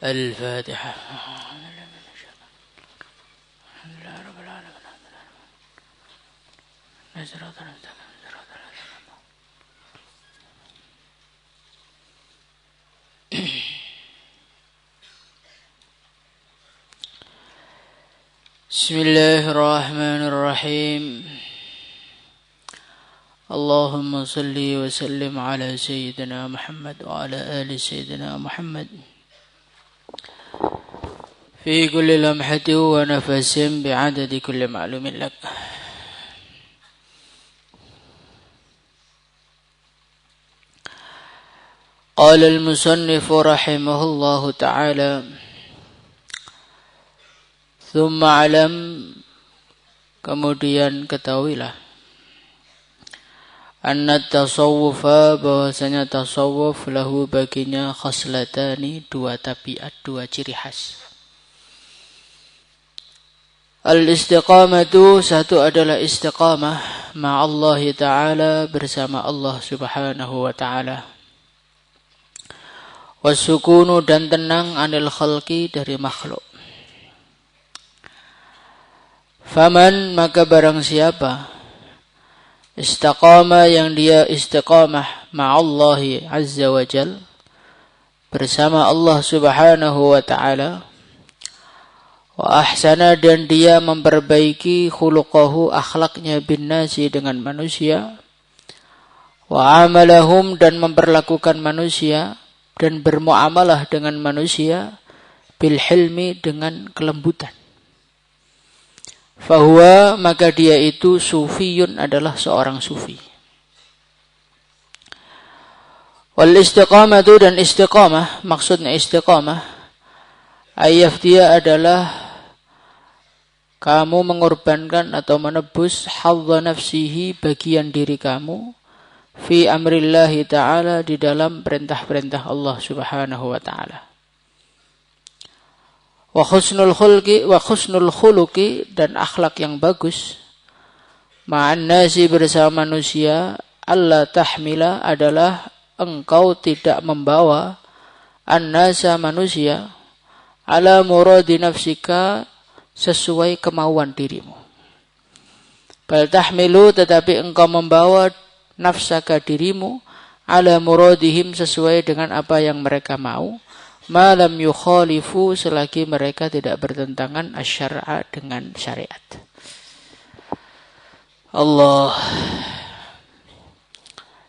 الفاتحة. بسم الله الرحمن الرحيم. اللهم صل وسلم على سيدنا محمد وعلى آل سيدنا محمد في كل لمحة ونفس بعدد كل معلوم لك. قال المصنف رحمه الله تعالى: ثم علم, kemudian ketahuilah, anna tasawwufa, bahwasanya tasawwuf lahu baginya khaslatani, dua tabiat, dua ciri khas. Al-istiqamatu, satu adalah istiqamah ma'allahi ta'ala, bersama Allah subhanahu wa ta'ala. Wasukunu, dan tenang, anil khalqi, dari makhluk. Faman, maka barang siapa, istaqama, yang dia istiqamah ma'allahi azza wa jal, bersama Allah subhanahu wa ta'ala. Wa ahsana, dan dia memperbaiki khuluqahu, akhlaknya, bin nasi, dengan manusia. Wa amalahum, dan memperlakukan manusia dan bermuamalah dengan manusia, bil hilmi, dengan kelembutan. Fahuwa, maka dia itu sufiyun, adalah seorang sufi. Wal istiqamatu, dan istiqamah, maksudnya istiqamah, ayaf dia adalah kamu mengorbankan atau menebus hadza nafsihi, bagian diri kamu, fi amrillahi ta'ala, di dalam perintah-perintah Allah subhanahu wa ta'ala. Wa husnul khuluqi, dan akhlak yang bagus, ma'an nasi, bersama manusia, alla tahmila, adalah engkau tidak membawa an-nasa, manusia, ala muradi nafsika, sesuai kemauan dirimu. Bal tahmilu, tetapi engkau membawa nafsaka, dirimu, ala muradihim, sesuai dengan apa yang mereka mau, ma lam yukhalifu, selagi mereka tidak bertentangan asyar'a, dengan syariat. Allah,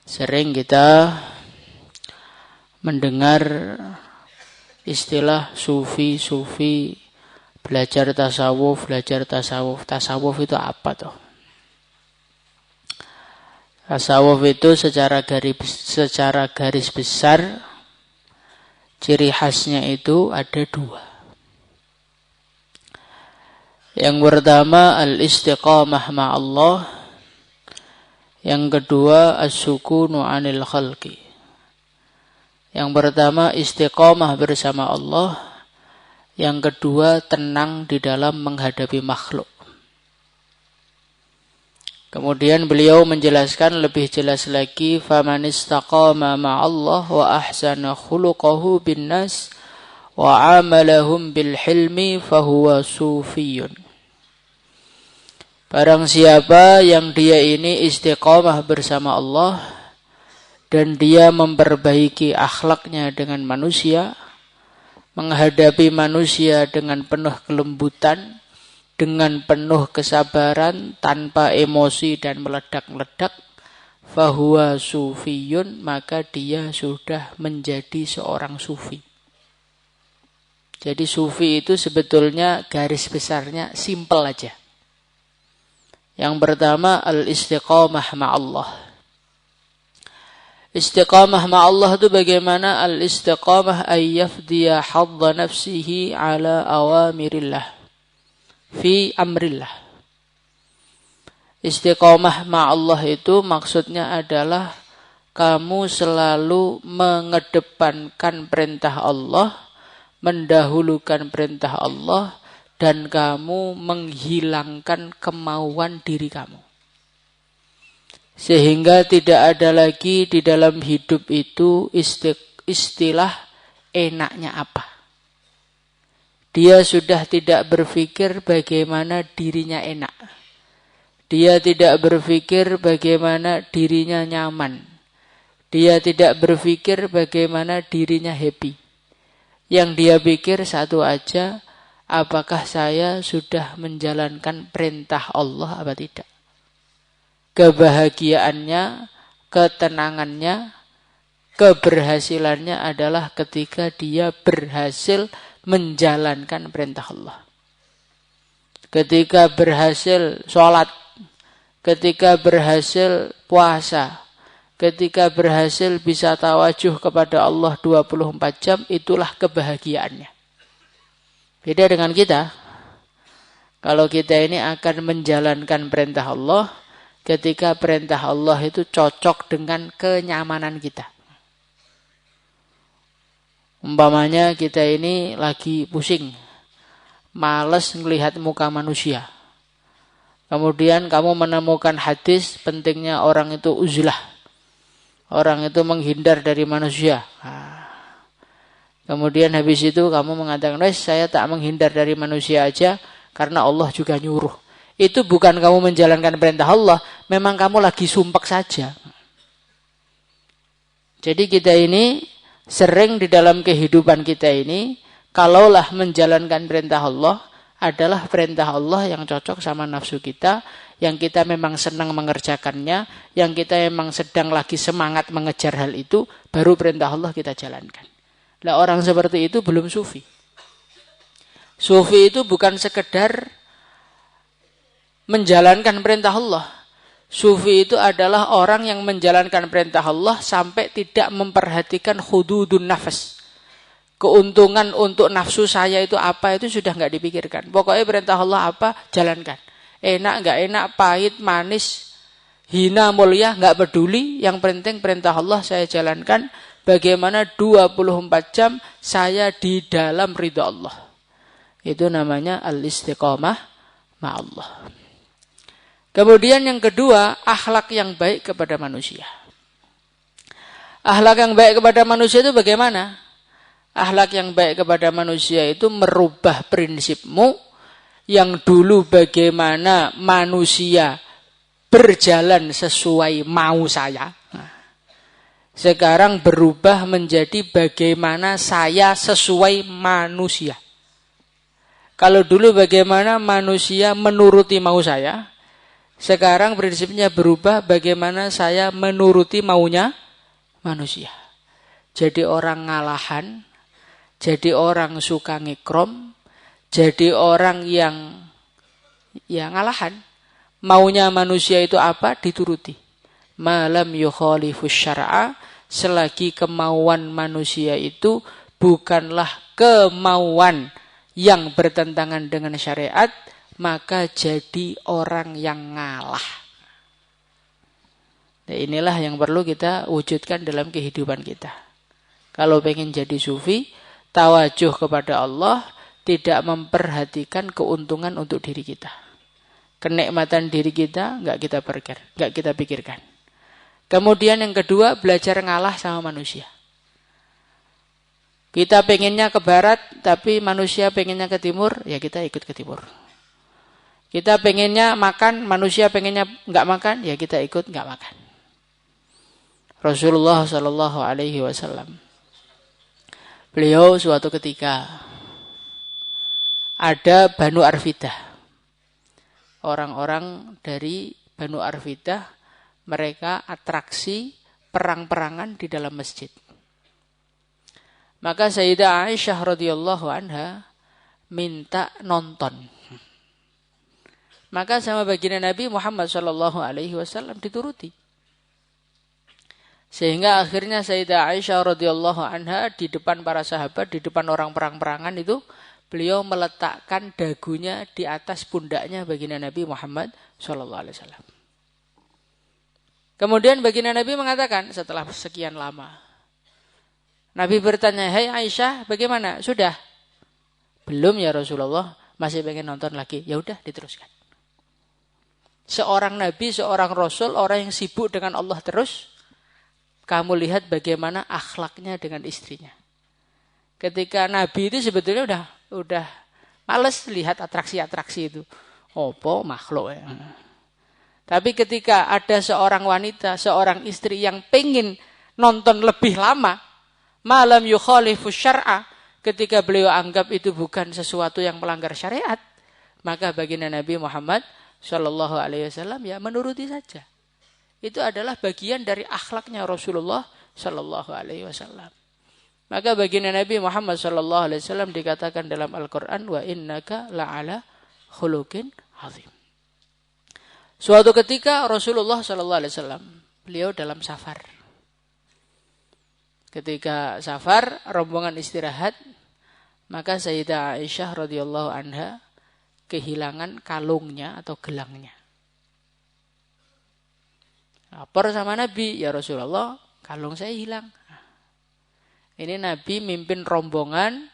sering kita mendengar istilah sufi, belajar tasawuf. Tasawuf itu apa toh? Tasawuf itu secara garis besar, ciri khasnya itu ada dua. Yang pertama al-istiqamah ma'allah, yang kedua as-sukunu 'anil khalqi. Yang pertama istiqamah bersama Allah, yang kedua tenang di dalam menghadapi makhluk. Kemudian beliau menjelaskan lebih jelas lagi, faman istaqama ma'allah wa ahsana khuluquhu bin nas wa amalahum bil hilmi fahuwa sufiyun. Barang siapa yang dia ini istiqamah bersama Allah dan dia memperbaiki akhlaknya dengan manusia, menghadapi manusia dengan penuh kelembutan, dengan penuh kesabaran, tanpa emosi dan meledak-meledak, fahuwa sufiyun, maka dia sudah menjadi seorang sufi. Jadi sufi itu sebetulnya garis besarnya simpel aja. Yang pertama al-istiqamah ma'allah. Istiqamah ma'allah itu bagaimana? Al-istiqamah ayyafdiya hadza nafsihi ala awamirillah fi amrillah. Istiqamah ma'allah itu maksudnya adalah kamu selalu mengedepankan perintah Allah, mendahulukan perintah Allah, dan kamu menghilangkan kemauan diri kamu. Sehingga tidak ada lagi di dalam hidup itu istilah enaknya apa. Dia sudah tidak berpikir bagaimana dirinya enak. Dia tidak berpikir bagaimana dirinya nyaman. Dia tidak berpikir bagaimana dirinya happy. Yang dia pikir satu aja, apakah saya sudah menjalankan perintah Allah apa tidak? Kebahagiaannya, ketenangannya, keberhasilannya adalah ketika dia berhasil menjalankan perintah Allah. Ketika berhasil sholat, ketika berhasil puasa, ketika berhasil bisa tawajuh kepada Allah 24 jam, itulah kebahagiaannya. Beda dengan kita. Kalau kita ini akan menjalankan perintah Allah, ketika perintah Allah itu cocok dengan kenyamanan kita. Umpamanya kita ini lagi pusing, malas melihat muka manusia. Kemudian kamu menemukan hadis pentingnya orang itu uzlah. Orang itu menghindar dari manusia. Kemudian habis itu kamu mengatakan, saya tak menghindar dari manusia aja karena Allah juga nyuruh. Itu bukan kamu menjalankan perintah Allah, memang kamu lagi sumpek saja. Jadi kita ini sering di dalam kehidupan kita ini, kalaulah menjalankan perintah Allah, adalah perintah Allah yang cocok sama nafsu kita, yang kita memang senang mengerjakannya, yang kita memang sedang lagi semangat mengejar hal itu, baru perintah Allah kita jalankan. Nah, orang seperti itu belum sufi. Sufi itu bukan sekedar menjalankan perintah Allah. Sufi itu adalah orang yang menjalankan perintah Allah sampai tidak memperhatikan hududun nafas. Keuntungan untuk nafsu saya itu apa, itu sudah nggak dipikirkan. Pokoknya perintah Allah apa, jalankan. Enak nggak enak, pahit, manis, hina, mulia, nggak peduli. Yang penting perintah Allah saya jalankan. Bagaimana 24 jam saya di dalam ridha Allah. Itu namanya al-istiqamah ma'allah. Kemudian yang kedua, akhlak yang baik kepada manusia. Akhlak yang baik kepada manusia itu bagaimana? Akhlak yang baik kepada manusia itu merubah prinsipmu yang dulu bagaimana manusia berjalan sesuai mau saya. Sekarang berubah menjadi bagaimana saya sesuai manusia. Kalau dulu bagaimana manusia menuruti mau saya, sekarang prinsipnya berubah bagaimana saya menuruti maunya manusia. Jadi orang ngalahan, jadi orang suka ngikrom, jadi orang yang ngalahan. Maunya manusia itu apa? Dituruti. Malam yukhalifus syar'a, selagi kemauan manusia itu bukanlah kemauan yang bertentangan dengan syariat, maka jadi orang yang ngalah. Nah, inilah yang perlu kita wujudkan dalam kehidupan kita. Kalau pengen jadi sufi, tawajuh kepada Allah, tidak memperhatikan keuntungan untuk diri kita. Kenikmatan diri kita nggak kita pikirkan. Kemudian yang kedua, belajar ngalah sama manusia. Kita pengennya ke barat, tapi manusia pengennya ke timur, ya kita ikut ke timur. Kita pengennya makan, manusia pengennya nggak makan, ya kita ikut nggak makan. Rasulullah Shallallahu Alaihi Wasallam, beliau suatu ketika ada Banu Arfidah, orang-orang dari Banu Arfidah, mereka atraksi perang-perangan di dalam masjid. Maka Sayyidah Aisyah radhiyallahu anha minta nonton. Maka sama baginda Nabi Muhammad sallallahu alaihi wasallam dituruti. Sehingga akhirnya Sayyidah Aisyah radhiyallahu anha di depan para sahabat, di depan orang perang-perangan itu, beliau meletakkan dagunya di atas pundaknya baginda Nabi Muhammad sallallahu alaihi wasallam. Kemudian baginda Nabi mengatakan setelah sekian lama, Nabi bertanya, "Hai Aisyah, bagaimana? Sudah?" "Belum ya Rasulullah, masih pengen nonton lagi." "Ya udah, diteruskan." Seorang Nabi, seorang Rasul, orang yang sibuk dengan Allah terus, kamu lihat bagaimana akhlaknya dengan istrinya. Ketika Nabi itu sebetulnya udah Males lihat atraksi-atraksi itu. Apa makhluk ya. Tapi ketika ada seorang wanita, seorang istri yang pengen nonton lebih lama, malam yukhalifu syar'a, ketika beliau anggap itu bukan sesuatu yang melanggar syariat, maka baginda Nabi Muhammad Shallallahu Alaihi Wasallam ya menuruti saja. Itu adalah bagian dari akhlaknya Rasulullah Shallallahu Alaihi Wasallam. Maka baginda Nabi Muhammad Shallallahu Alaihi Wasallam dikatakan dalam Al-Quran, wa innaka la'ala khuluqin azim. Suatu ketika Rasulullah Shallallahu Alaihi Wasallam beliau dalam safar. Ketika safar rombongan istirahat, maka Sayyidah Aisyah radhiyallahu anha kehilangan kalungnya atau gelangnya. Lapor sama Nabi, ya Rasulullah, kalung saya hilang. Ini Nabi mimpin rombongan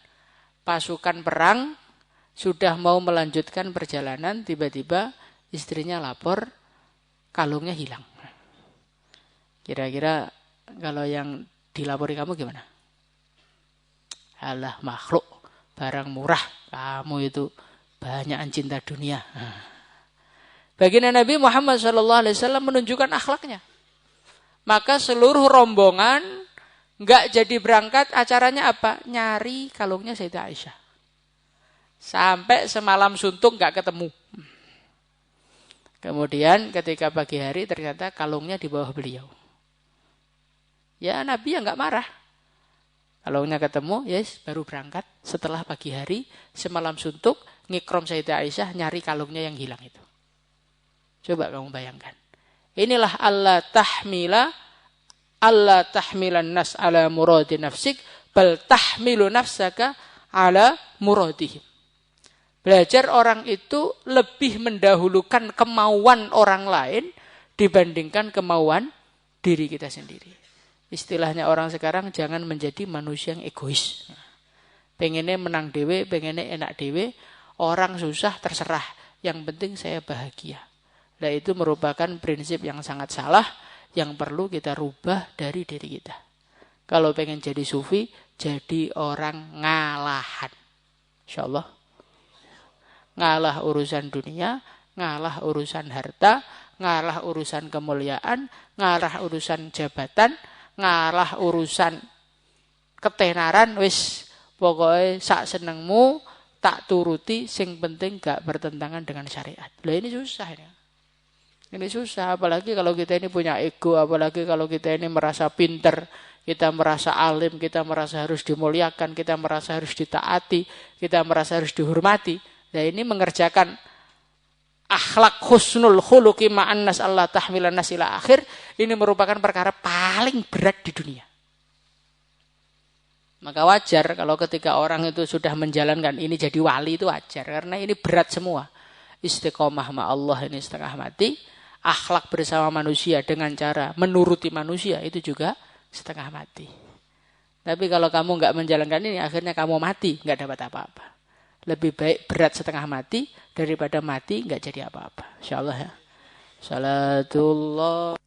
pasukan perang, sudah mau melanjutkan perjalanan, tiba-tiba istrinya lapor, kalungnya hilang. Kira-kira kalau yang dilapori kamu gimana? Alah makhluk, barang murah, kamu itu banyakan cinta dunia. Baginda Nabi Muhammad SAW menunjukkan akhlaknya. Maka seluruh rombongan nggak jadi berangkat, acaranya apa? Nyari kalungnya Sayyidah Aisyah. Sampai semalam suntuk nggak ketemu. Kemudian ketika pagi hari ternyata kalungnya di bawah beliau. Ya Nabi ya nggak marah. Kalungnya ketemu, yes, baru berangkat setelah pagi hari, semalam suntuk, ngikrom Sayyidah Aisyah nyari kalungnya yang hilang itu. Coba kamu bayangkan. Inilah Allah tahmilan nas ala muradi nafsik, bal tahmilu nafsaka ala muradihim. Belajar orang itu lebih mendahulukan kemauan orang lain dibandingkan kemauan diri kita sendiri. Istilahnya orang sekarang, jangan menjadi manusia yang egois. Pengennya menang dewe, pengennya enak dewe, orang susah terserah. Yang penting saya bahagia. Nah itu merupakan prinsip yang sangat salah, yang perlu kita rubah dari diri kita. Kalau pengen jadi sufi, jadi orang ngalahan. InsyaAllah. Ngalah urusan dunia, ngalah urusan harta, ngalah urusan kemuliaan, ngalah urusan jabatan, ngalah urusan ketenaran, wis pokoknya sak senengmu, tak turuti, sing penting gak bertentangan dengan syariat. Lah ini susah ya. Ini susah, apalagi kalau kita ini punya ego, apalagi kalau kita ini merasa pinter, kita merasa alim, kita merasa harus dimuliakan, kita merasa harus ditaati, kita merasa harus dihormati. Nah ini mengerjakan akhlak husnul khuluqi ma'an nas Allah tahmilan nas ila akhir, ini merupakan perkara paling berat di dunia. Maka wajar kalau ketika orang itu sudah menjalankan ini jadi wali, itu wajar. Karena ini berat semua. Istiqomah ma Allah ini setengah mati. Akhlak bersama manusia dengan cara menuruti manusia itu juga setengah mati. Tapi kalau kamu nggak menjalankan ini, akhirnya kamu mati, nggak dapat apa-apa. Lebih baik berat setengah mati daripada mati nggak jadi apa-apa. Insyaallah ya. Salatullah.